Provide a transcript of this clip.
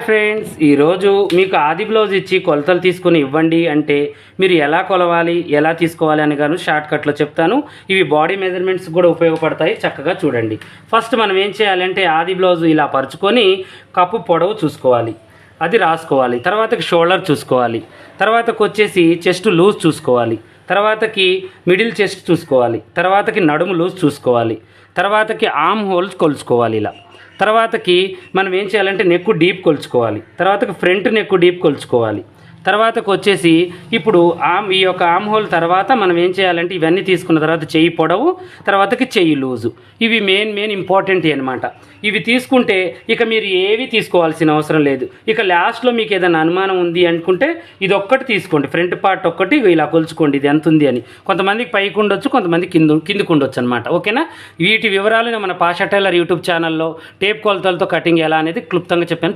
Friends, ఈరోజు మీకు ఆది బ్లౌజ్ ఇచ్చి కొలతలు తీసుకుని ఇవ్వండి అంటే మీరు ఎలా కొలవాలి, ఎలా తీసుకోవాలి అని గాను షార్ట్ కట్లో చెప్తాను. ఇవి బాడీ మెజర్మెంట్స్ కూడా ఉపయోగపడతాయి. చక్కగా చూడండి. ఫస్ట్ మనం ఏం చేయాలంటే ఆది బ్లౌజ్ ఇలా పరుచుకొని కప్పు పొడవు చూసుకోవాలి, అది రాసుకోవాలి. తర్వాతకి షోల్డర్ చూసుకోవాలి, తర్వాతకి వచ్చేసి చెస్ట్ లూజ్ చూసుకోవాలి, తర్వాతకి మిడిల్ చెస్ట్ చూసుకోవాలి, తర్వాతకి నడుము లూజ్ చూసుకోవాలి, తర్వాతకి ఆర్మ్ హోల్స్ కొలుచుకోవాలి. ఇలా తర్వాతకి మనం ఏం చేయాలంటే నెక్ డీప్ కొలుచుకోవాలి, తర్వాతకి ఫ్రంట్ నెక్ డీప్ కొలుచుకోవాలి. తర్వాతకు వచ్చేసి ఇప్పుడు ఈ యొక్క ఆర్మ్ హోల్ తర్వాత మనం ఏం చేయాలంటే ఇవన్నీ తీసుకున్న తర్వాత చెయ్యి పొడవు, తర్వాతకి చెయ్యి లూజు, ఇవి మెయిన్ ఇంపార్టెంట్ అనమాట. ఇవి తీసుకుంటే ఇక మీరు ఏవి తీసుకోవాల్సిన అవసరం లేదు. ఇక లాస్ట్లో మీకు ఏదైనా అనుమానం ఉంది అనుకుంటే ఇది ఒక్కటి తీసుకోండి, ఫ్రంట్ పార్ట్ ఒక్కటి ఇలా కొలుచుకోండి ఇది ఎంత ఉంది అని. కొంతమందికి పైకి ఉండొచ్చు, కొంతమంది కిందకు ఉండొచ్చు అనమాట. ఓకేనా? వీటి వివరాలు మన పాషా టైలర్ యూట్యూబ్ ఛానల్లో టేప్ కొలతలతో కటింగ్ ఎలా అనేది క్లుప్తంగా చెప్పాను.